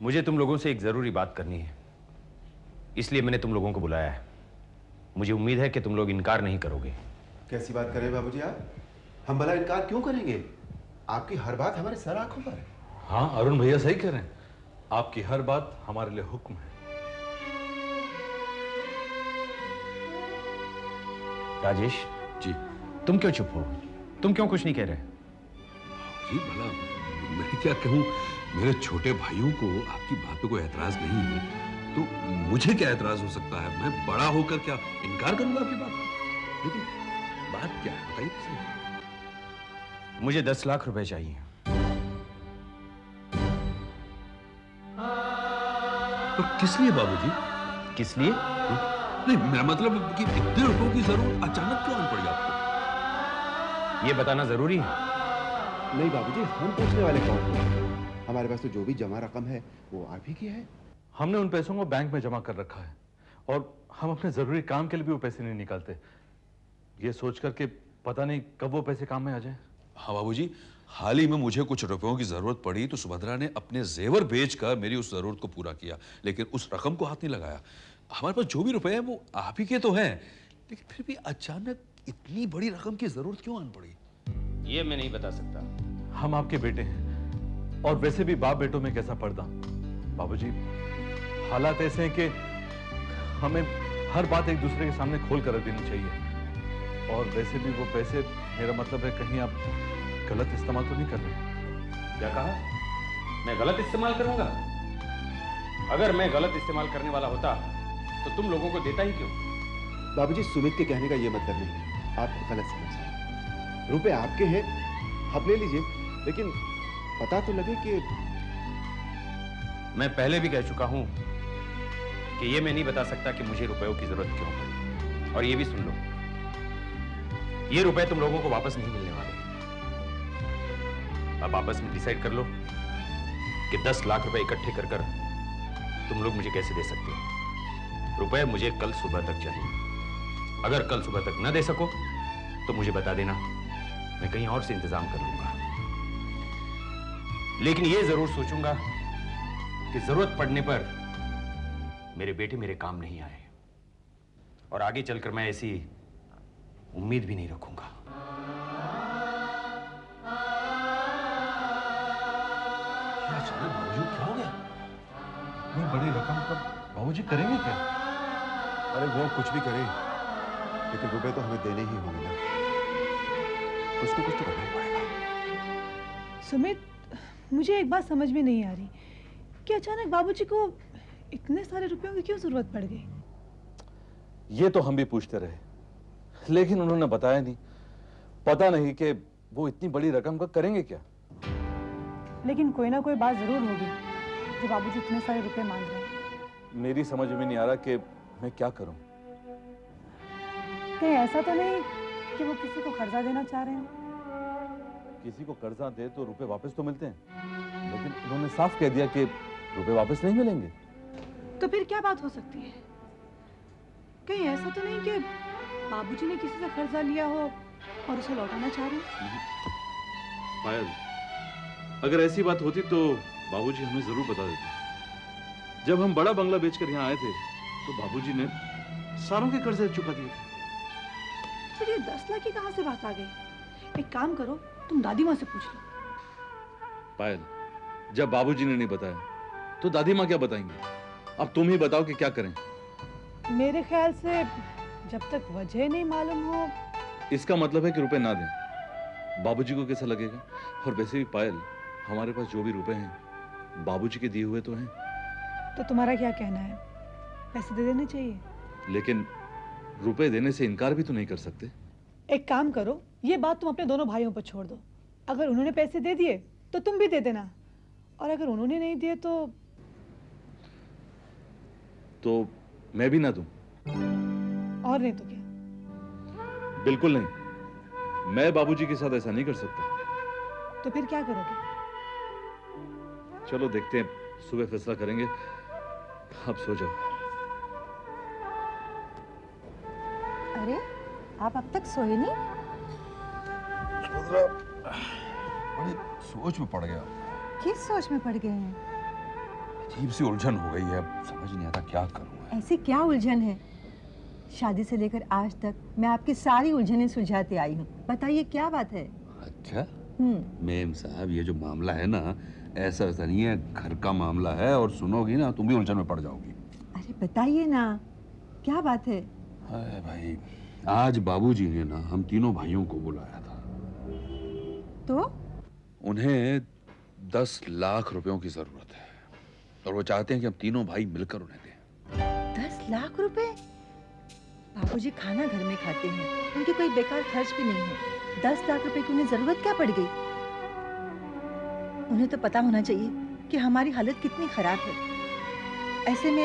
मुझे तुम लोगों से एक जरूरी बात करनी है, इसलिए मैंने तुम लोगों को बुलाया है। मुझे उम्मीद है कि तुम लोग इनकार नहीं करोगे। कैसी बात करें बाबूजी आप? हम भला इनकार क्यों करेंगे? आपकी हर बात हमारे सर आंखों पर है। हाँ, अरुण भैया सही कह रहे हैं। आपकी हर बात हमारे लिए हुक्म है। राजेश जी तुम क्यों चुप हो? तुम क्यों कुछ नहीं कह रहे? जी भला मैं क्या कहूँ, मेरे छोटे भाइयों को आपकी बात पे कोई एतराज नहीं है, तो मुझे क्या एतराज हो सकता है? मैं बड़ा होकर क्या इनकार करूंगा आपकी बात का? लेकिन बात क्या है बताइए किसी? मुझे 10 लाख रुपए चाहिए। पर किस लिए बाबूजी? किस लिए? नहीं, मेरा मतलब कि इतने रुपयों की जरूरत अचानक क्यों आन पड़ी आपको? ये बताना जरूरी है? नहीं बाबूजी, हम पूछने वाले कौन हैं? हमारे पास तो जो भी जमा रकम है वो आप ही की है। हमने उन पैसों को बैंक में जमा कर रखा है और हम अपने जरूरी काम के लिए भी वो पैसे नहीं निकालते, ये सोच कर के पता नहीं कब वो पैसे काम में आ जाए। हाँ बाबूजी, हाल ही में मुझे कुछ रुपयों की जरूरत पड़ी तो सुभद्रा ने अपने जेवर बेचकर मेरी उस जरूरत को पूरा किया, लेकिन उस रकम को हाथ नहीं लगाया। हमारे पास जो भी रुपए हैं वो आप ही के तो हैं, लेकिन फिर भी अचानक इतनी बड़ी रकम की जरूरत क्यों आन पड़ी? ये मैं नहीं बता सकता। हम आपके बेटे हैं और वैसे भी बाप बेटों में कैसा पर्दा। बाबूजी, हालात ऐसे हैं कि हमें हर बात एक दूसरे के सामने खोल कर रख देनी चाहिए, और वैसे भी वो पैसे, मेरा मतलब है कहीं आप गलत इस्तेमाल तो नहीं कर रहे? क्या कहा? मैं गलत इस्तेमाल करूंगा? अगर मैं गलत इस्तेमाल करने वाला होता तो तुम लोगों को देता ही क्यों? बाबूजी, सुमित के कहने का ये मतलब नहीं है, आप गलत समझ रहे हैं। रुपए आपके हैं, आप ले लीजिए, लेकिन पता तो लगे कि मैं पहले भी कह चुका हूं कि ये मैं नहीं बता सकता कि मुझे रुपयों की जरूरत क्यों पड़ी। और ये भी सुन लो, ये रुपए तुम लोगों को वापस नहीं मिलने वाले। अब आपस में डिसाइड कर लो कि 10 लाख रुपए इकट्ठे कर कर तुम लोग मुझे कैसे दे सकते हो। रुपए मुझे कल सुबह तक चाहिए। अगर कल सुबह तक न दे सको तो मुझे बता देना, मैं कहीं और से इंतजाम कर लूंगा। लेकिन यह जरूर सोचूंगा कि जरूरत पड़ने पर मेरे बेटे मेरे काम नहीं आए, और आगे चलकर मैं ऐसी उम्मीद भी नहीं रखूंगा। बाबूजी क्या हो गया? इतनी बड़ी रकम का बाबूजी करेंगे क्या? अरे वो कुछ भी करे, लेकिन रुपए तो हमें देने ही होंगे ना। कुछ तो करना ही पड़ेगा। सुमित, मुझे एक बात समझ में नहीं आ रही कि अचानक बाबूजी को इतने सारे रुपयों की क्यों जरूरत पड़ गई? ये तो हम भी पूछते रहे, लेकिन उन्होंने बताया नहीं। पता नहीं कि वो इतनी बड़ी रकम का करेंगे क्या। लेकिन कोई ना कोई बात जरूर होगी जो बाबूजी इतने सारे रुपए मांग रहे हैं। मेरी समझ में नहीं आ रहा कि मैं क्या करूं। कहीं ऐसा तो नहीं कि वो किसी को कर्जा देना चाह रहे हो? किसी को कर्जा दे तो रुपए वापस तो मिलते हैं, लेकिन उन्होंने साफ कह दिया कि रुपए वापस नहीं मिलेंगे। तो फिर क्या बात हो सकती है? कहीं ऐसा तो नहीं कि बाबूजी ने किसी से कर्जा लिया हो और उसे लौटाना चाह रहे हो? पायल, अगर ऐसी बात होती तो बाबूजी हमें जरूर बता देते। जब हम बड़ा बंगला बेचकर यहाँ आए थे तो बाबूजी ने सारों के कर्जे चुका दिए थे। फिर ये 10 लाख की कहां से बात आ गई? एक काम करो, तुम दादी माँ से पूछ लो। पायल, जब बाबूजी ने नहीं बताया तो दादी माँ क्या बताएंगी? अब तुम ही बताओ कि क्या करें। मेरे ख्याल से जब तक वजह नहीं मालूम हो। इसका मतलब है कि रुपए ना दें। बाबूजी को कैसा लगेगा? और वैसे भी पायल, हमारे पास जो भी रुपए हैं बाबूजी के दिए हुए तो हैं। तो तुम्हारा क्या कहना है? पैसे दे देने चाहिए? लेकिन रुपए देने से इनकार भी तो नहीं कर सकते। एक काम करो, ये बात तुम अपने दोनों भाइयों पर छोड़ दो। अगर उन्होंने पैसे दे दिए तो तुम भी दे देना, और अगर उन्होंने नहीं दिए तो मैं भी ना दूं? और नहीं तो क्या? बिल्कुल नहीं, मैं बाबूजी के साथ ऐसा नहीं कर सकता। तो फिर क्या करोगे? चलो देखते हैं, सुबह फैसला करेंगे। अब सो जाओ। अरे, आप अब तक सोए नहीं? बड़ी सोच में पड़ गया। किस सोच में पड़ गए हैं? अजीब सी उलझन हो गई है, अब समझ नहीं आता क्या करूं मैं। ऐसी क्या उलझन है? शादी से लेकर आज तक मैं आपकी सारी उलझनें सुलझाते आई हूँ। बताइए क्या बात है? अच्छा मेम साहब, ये जो मामला है ना, ऐसा वैसा नहीं है, घर का मामला है, और सुनोगी ना तुम भी उलझन में पड़ जाओगी। अरे बताइए ना, क्या बात है? अरे भाई, आज बाबूजी ने ना हम तीनों भाइयों को बुलाया था। तो उन्हें 10 लाख रुपयों की जरूरत है और वो चाहते हैं कि हम तीनों भाई मिलकर उन्हें दें। 10 लाख रुपए? बाबूजी खाना घर में खाते हैं, उनके कोई बेकार खर्च भी नहीं है। 10 लाख रुपए की उन्हें जरूरत क्या पड़ गई? उन्हें तो पता होना चाहिए कि हमारी हालत कितनी खराब है। ऐसे में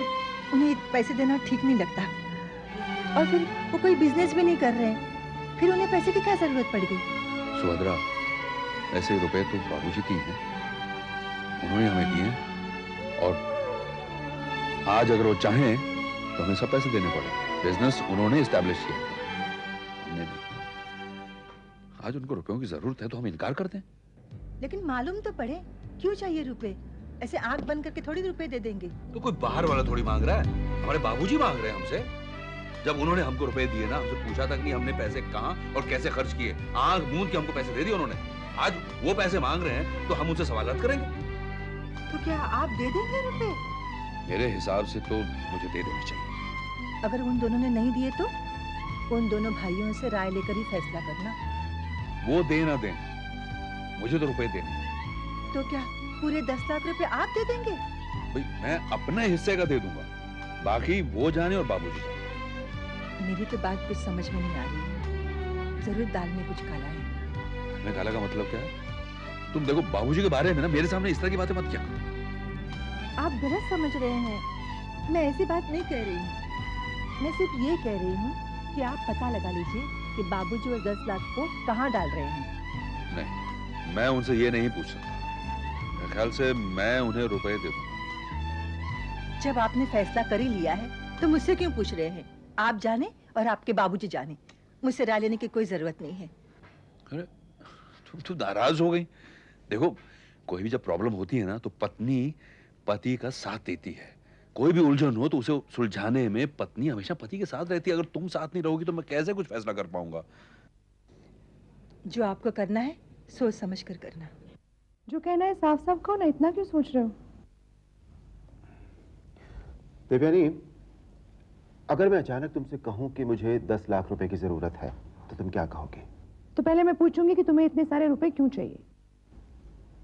उन्हें पैसे देना ठीक नहीं लगता। और फिर वो कोई बिजनेस भी नहीं कर रहे हैं, फिर उन्हें पैसे की क्या जरूरत पड़ गई? सुभद्रा, ऐसे रुपए तो बाबूजी की हैं, उन्होंने हमें दिए हैं, और आज अगर वो चाहें तो हमें सब पैसे देने पड़े। बिजनेस उन्होंने इस्टेब्लिश किया, हमने नहीं। आज उनको रुपयों की जरूरत है तो हम इनकार कर दें? लेकिन मालूम तो पड़े, क्यों चाहिए रुपए? ऐसे आंख बंद करके थोड़ी रुपए दे देंगे। तो कोई बाहर वाला थोड़ी मांग रहा है, हमारे बाबूजी मांग रहे हैं हमसे। जब उन्होंने हमको रुपए दिए ना, हमसे पूछा तक नहीं हमने पैसे कहाँ और कैसे खर्च किए, आंख मूंद के हमको पैसे दे दिए उन्होंने। आज वो पैसे मांग रहे हैं तो हम उनसे सवालात करेंगे? तो क्या आप दे देंगे रुपए? मेरे हिसाब से तो मुझे दे देने चाहिए। अगर उन दोनों ने नहीं दिए तो उन दोनों भाइयों से राय लेकर ही फैसला करना। वो दे ना दें, मुझे तो रुपए देने। तो क्या पूरे 10 लाख रुपए आप दे देंगे? भाई मैं अपने हिस्से का दे दूंगा, बाकी वो जाने और बाबूजी जाने। मेरी तो बात कुछ समझ में नहीं आ रही है। जरूर दाल में कुछ काला है। मैं काला का मतलब क्या है? तुम देखो, बाबूजी के बारे में ना मेरे सामने इस तरह की बातें मत किया करो। आप गलत समझ रहे हैं। मैं ऐसी बात नहीं कह रही हूँ। मैं सिर्फ ये कह रही हूँ कि आप पता लगा लीजिए कि बाबूजी और 10 लाख को कहाँ डाल रहे हैं। नहीं, मैं उनसे ये नहीं पूछ सकता। मेरे ख्याल से मैं उन्हें रुपए दे दूंगा। जब आपने फैसला कर ही लिया है तो मुझसे क्यों पूछ रहे हैं? आप जाने और आपके बाबूजी जाने, मुझसे राय लेने की कोई जरूरत नहीं है। अरे तुम नाराज हो गई? देखो, कोई भी जब प्रॉब्लम होती है ना तो पत्नी पति का साथ देती है। कोई भी उलझन हो तो उसे सुलझाने में पत्नी हमेशा पति के साथ रहती है। अगर तुम साथ नहीं रहोगी तो मैं कैसे कुछ फैसला कर पाऊंगा? जो आपको करना है सोच समझ कर करना। जो कहना है साफ साफ कहो ना, इतना क्यों सोच रहे हो? देवयानी, अगर मैं अचानक तुमसे कहूं कि मुझे 10 लाख रुपए की जरूरत है तो तुम क्या कहोगे? तो पहले मैं पूछूंगी कि तुम्हें इतने सारे रुपए क्यों चाहिए।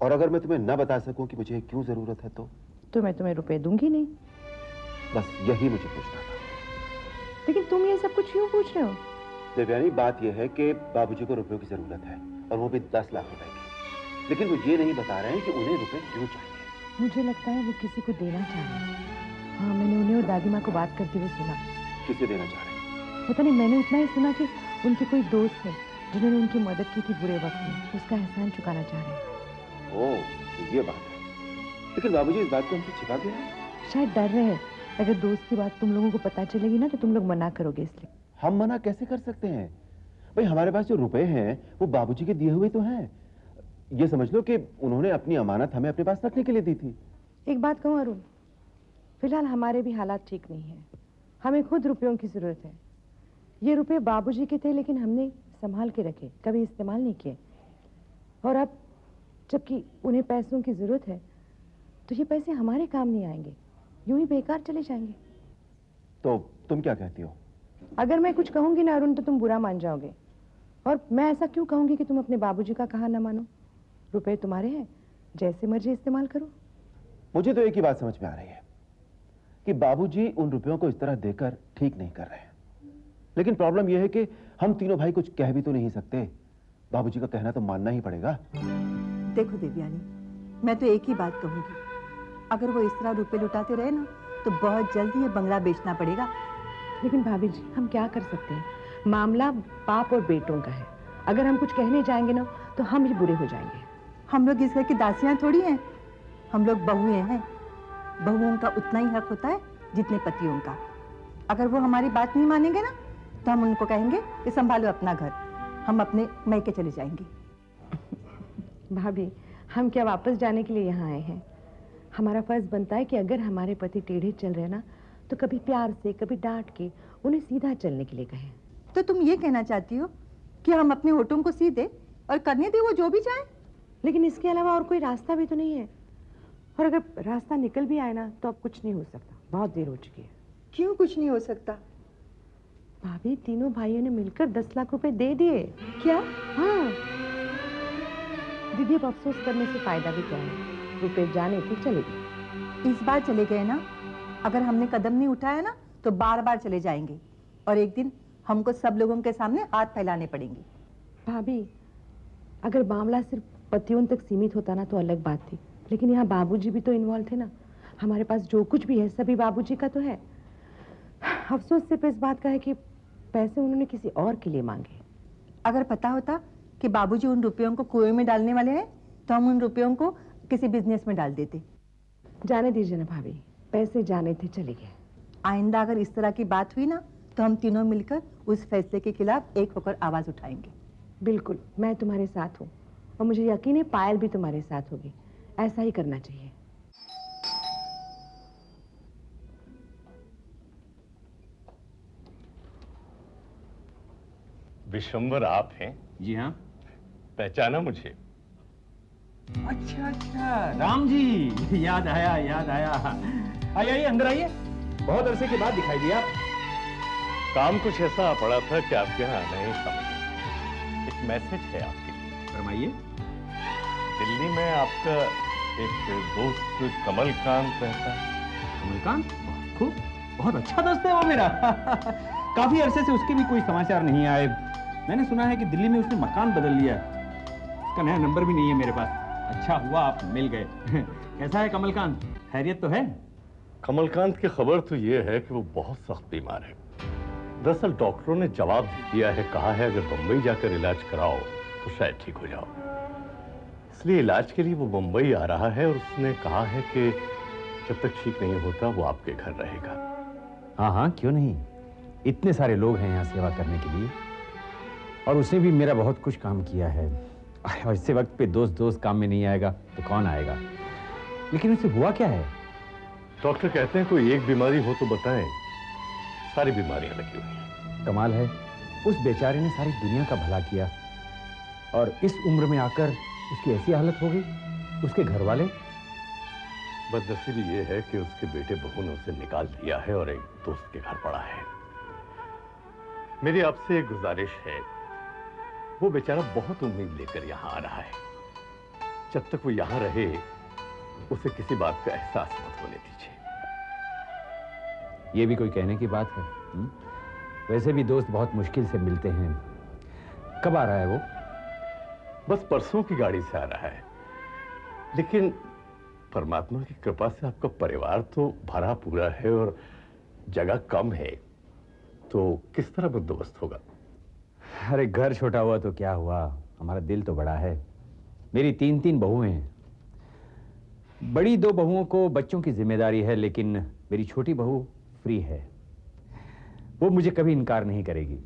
और अगर मैं तुम्हें न बता सकूं कि मुझे क्यों जरूरत है तो मैं तुम्हें रुपए दूंगी नहीं। बस यही मुझे पूछना था। लेकिन तुम ये सब कुछ क्यों पूछ रहे हो? देवयानी, बात यह है कि बाबूजी को रुपयों की जरूरत है, और वो भी 10 लाख रुपए की। लेकिन वो ये नहीं बता रहे हैं कि उन्हें रुपए क्यों चाहिए। मुझे लगता है वो किसी को देना चाह रहे हैं। हाँ, मैंने उन्हें और दादी माँ को बात करते हुए सुना। किसे देना चाह रहे हैं? पता नहीं, मैंने इतना ही सुना कि उनके कोई दोस्त है जिन्होंने उनकी मदद की थी बुरे वक्त में, उसका एहसान चुकाना चाह रहे हैं। ओह, तो ये बात है। लेकिन बाबूजी इस बात को हमसे छिपा क्यों है? शायद डर रहे हैं, अगर दोस्त की बात तुम लोगों को पता चलेगी ना तो तुम लोग मना करोगे, इसलिए। हम मना कैसे कर सकते हैं? भाई हमारे पास जो रुपए हैं वो बाबूजी के दिए हुए तो हैं। ये समझ लो कि उन्होंने अपनी अमानत हमें अपने पास रखने के लिए दी थी। एक बात कहूँ अरुण, फिलहाल हमारे भी हालात ठीक नहीं है। हमें खुद रुपयों की जरूरत है। ये रुपए बाबूजी के थे लेकिन हमने संभाल के रखे, कभी इस्तेमाल नहीं किए। और अब जबकि उन्हें पैसों की जरूरत है तो ये पैसे हमारे काम नहीं आएंगे, यूं ही बेकार चले जाएंगे। तो तुम क्या कहती हो? अगर मैं कुछ कहूंगी ना अरुण तो तुम बुरा मान जाओगे। और मैं ऐसा क्यों कहूंगी कि तुम अपने बाबूजी का कहा ना मानो? रुपए तुम्हारे हैं, जैसे मर्जी इस्तेमाल करो। मुझे तो एक ही बात समझ में आ रही है कि बाबूजी उन रुपयों को इस तरह देकर ठीक नहीं कर रहे हैं। लेकिन प्रॉब्लम यह है कि हम तीनों भाई कुछ कह भी तो नहीं सकते। बाबूजी का कहना तो मानना ही पड़ेगा। देखो देवयानी, मैं तो एक ही बात कहूंगी, अगर वो इस तरह रुपए लुटाते रहे ना तो बहुत जल्दी ये बंगला बेचना पड़ेगा। लेकिन भाभी जी, हम क्या कर सकते हैं? मामला बाप और बेटों का है। अगर हम कुछ कहने जाएंगे ना तो हम ही बुरे हो जाएंगे। हम लोग इस घर की दासियां थोड़ी हैं, हम लोग बहुएं हैं। बहुओं का उतना ही हक होता है जितने पतियों का। अगर वो हमारी बात नहीं मानेंगे ना तो हम उनको कहेंगे कि संभालो अपना घर, हम अपने मैके चले जाएंगे। भाभी, हम क्या वापस जाने के लिए यहाँ आए हैं? हमारा फर्ज बनता है कि अगर हमारे पति टेढ़े चल रहे ना तो कभी प्यार से कभी डांट के उन्हें सीधा चलने के लिए कहें। तो तुम ये कहना चाहती हो कि हम अपने होठों को सीधे और करने दे वो जो भी चाहे? लेकिन इसके अलावा और कोई रास्ता भी तो नहीं है, और अगर रास्ता निकल भी आए ना तो अब कुछ नहीं हो सकता, बहुत देर हो चुकी है। क्यों कुछ नहीं हो सकता? भाभी, तीनों भाइयों ने मिलकर 10 लाख रुपए दे दिए। क्या? हाँ दीदी, अब अफसोस करने से फायदा भी क्या है, रुपए जाने थे चले गए। इस बार चले गए ना, अगर हमने कदम नहीं उठाया ना तो बार बार चले जाएंगे और एक दिन हमको सब लोगों के सामने हाथ फैलाने पड़ेंगे। भाभी, अगर मामला सिर्फ पतियों तक सीमित होता ना तो अलग बात थी, लेकिन यहाँ बाबूजी भी तो इन्वॉल्व थे ना। हमारे पास जो कुछ भी है सभी बाबूजी का तो है। अफसोस सिर्फ इस बात का है कि पैसे उन्होंने किसी और के लिए मांगे। अगर पता होता कि बाबूजी उन रुपयों को कुएं में डालने वाले हैं तो हम उन रुपयों को किसी बिजनेस में डाल देते। जाने दीजिए ना भाभी, पैसे जाने थे चले गए। आइंदा अगर इस तरह की बात हुई ना तो हम तीनों मिलकर उस फैसले के खिलाफ एक होकर आवाज उठाएंगे। बिल्कुल, मैं तुम्हारे साथ हूँ और मुझे यकीन है पायल भी तुम्हारे साथ होगी। ऐसा ही करना चाहिए। विशंबर आप हैं? जी हाँ। पहचाना मुझे? अच्छा अच्छा, राम जी, याद आया याद आया। आइए आइए, अंदर आइए, बहुत अरसे के बाद दिखाई दिया। काम कुछ ऐसा पड़ा था कि आपके यहाँ आना ही समझे। एक मैसेज है आपके लिए। फरमाइए। दिल्ली में आपका एक दोस्त कमलकांत रहता है। कमलकांत? खूब, बहुत अच्छा दोस्त है वो मेरा। काफी अरसे से उसके भी कोई समाचार नहीं आए। मैंने सुना है कि दिल्ली में उसने मकान बदल लिया। उसका नया नंबर भी नहीं है मेरे पास। अच्छा हुआ आप मिल गए। कैसा है कमलकांत, खैरियत तो है? कमलकांत की खबर तो ये है कि वो बहुत सख्त बीमार है। दरअसल डॉक्टरों ने जवाब दिया है, कहा है अगर बंबई जाकर इलाज कराओ तो शायद ठीक हो जाओ। इसलिए इलाज के लिए वो बंबई आ रहा है और उसने कहा है कि जब तक ठीक नहीं होता वो आपके घर रहेगा। हाँ हाँ, क्यों नहीं, इतने सारे लोग हैं यहाँ सेवा करने के लिए, और उसने भी मेरा बहुत कुछ काम किया है। और इसी वक्त पे दोस्त काम में नहीं आएगा तो कौन आएगा। लेकिन उसे हुआ क्या है? डॉक्टर कहते हैं कोई एक बीमारी हो तो बताएं, सारी बीमारियां लगी हुई हैं। कमाल है, उस बेचारे ने सारी दुनिया का भला किया और इस उम्र में आकर उसकी ऐसी हालत हो गई। उसके घर वाले? बदनसीबी ये है कि उसके बेटे बहू ने उसे निकाल दिया है और एक दोस्त के घर पड़ा है। मेरी आपसे एक गुजारिश है, वो बेचारा बहुत उम्मीद लेकर यहाँ आ रहा है। जब तक वो यहाँ रहे उसे किसी बात का एहसास मत होने दीजिए। ये भी कोई कहने की बात है? वैसे भी दोस्त बहुत मुश्किल से मिलते हैं। कब आ रहा है वो? बस परसों की गाड़ी से आ रहा है। लेकिन परमात्मा की कृपा से आपका परिवार तो भरा पूरा है और जगह कम है, तो किस तरह बंदोबस्त होगा? अरे घर छोटा हुआ तो क्या हुआ, हमारा दिल तो बड़ा है। मेरी 3 बहुएं हैं। बड़ी 2 बहुओं को बच्चों की जिम्मेदारी है, लेकिन मेरी छोटी बहू फ्री है। वो मुझे कभी इनकार नहीं करेगी।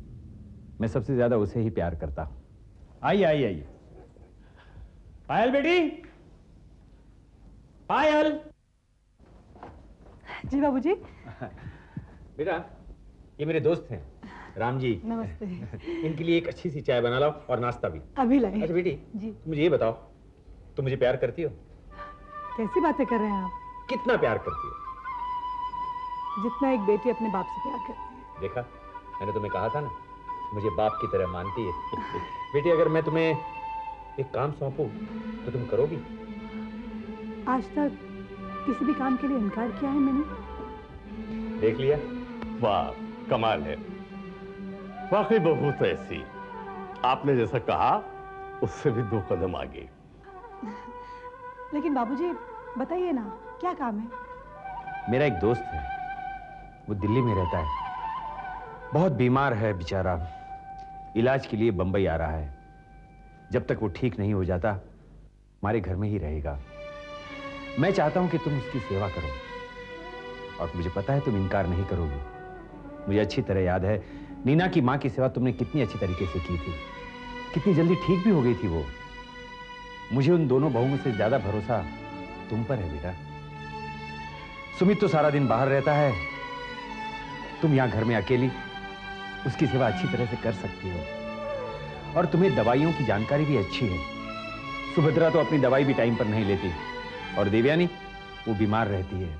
मैं सबसे ज्यादा उसे ही प्यार करता हूं। आइए आइए आइए। पायल बेटी, पायल। जी बाबूजी। बेटा, ये मेरे दोस्त हैं, राम जी। नमस्ते। इनके लिए एक अच्छी सी चाय बना लाओ और नाश्ता भी। अभी लाए। अच्छा बेटी जी। मुझे ये बताओ, तुम मुझे प्यार करती हो? कैसी बातें कर रहे हैं आप? कितना प्यार करती हो? जितना एक बेटी अपने बाप से प्यार करती है। देखा, मैंने तुम्हें कहा था ना, मुझे बाप की तरह मानती है। बेटी, अगर मैं तुम्हें एक काम सौंपूं तो तुम करोगी? आज तक किसी भी काम के लिए इनकार किया है मैंने? देख लिया। वाह, कमाल है। वाकई बहू तो ऐसी, आपने जैसा कहा उससे भी 2 कदम आगे। लेकिन बाबूजी बताइए ना, क्या काम है? मेरा एक दोस्त है, वो दिल्ली में रहता है। बहुत बीमार है बेचारा, इलाज के लिए बंबई आ रहा है। जब तक वो ठीक नहीं हो जाता हमारे घर में ही रहेगा। मैं चाहता हूं कि तुम उसकी सेवा करो, और मुझे पता है तुम इनकार नहीं करोगी। मुझे अच्छी तरह याद है नीना की मां की सेवा तुमने कितनी अच्छी तरीके से की थी, कितनी जल्दी ठीक भी हो गई थी वो। मुझे उन दोनों बहुओं से ज्यादा भरोसा तुम पर है बेटा। सुमित तो सारा दिन बाहर रहता है, तुम यहां घर में अकेली उसकी सेवा अच्छी तरह से कर सकती हो। और तुम्हें दवाइयों की जानकारी भी अच्छी है। सुभद्रा तो अपनी दवाई भी टाइम पर नहीं लेती, और देवयानी वो बीमार रहती है।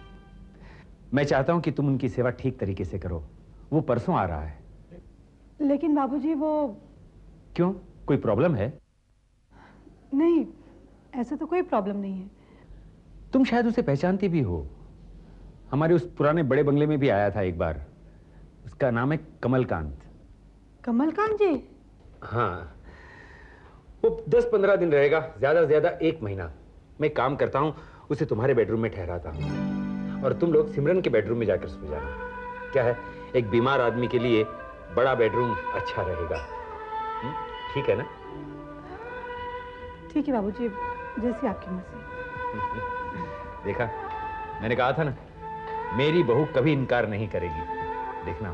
मैं चाहता हूं कि तुम उनकी सेवा ठीक तरीके से करो। वो परसों आ रहा है। लेकिन बाबूजी वो... क्यों, कोई प्रॉब्लम है? नहीं, ऐसा तो कोई प्रॉब्लम नहीं है। तुम शायद उसे पहचानती भी हो। हमारे उस पुराने बड़े बंगले में भी आया था एक बार। उसका नाम है कमलकांत। कमलकांत जी? हाँ, वो 10-15 दिन रहेगा, ज्यादा से ज्यादा 1 महीना। मैं काम करता हूं, उसे तुम्हारे बेडरूम में ठहराता हूं, और तुम लोग सिमरन के बेडरूम में जाकर सो जाना। क्या है, एक बीमार आदमी के लिए बड़ा बेडरूम अच्छा रहेगा। ठीक है ना? ठीक है बाबूजी, जैसी आपकी मर्जी। देखा, मैंने कहा था ना, मेरी बहू कभी इनकार नहीं करेगी। देखना,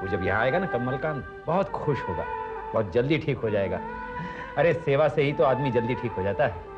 वो जब यहाँ आएगा ना कमलकांत, बहुत खुश होगा, बहुत जल्दी ठीक हो जाएगा। अरे सेवा से ही तो आदमी जल्दी ठीक हो जाता है।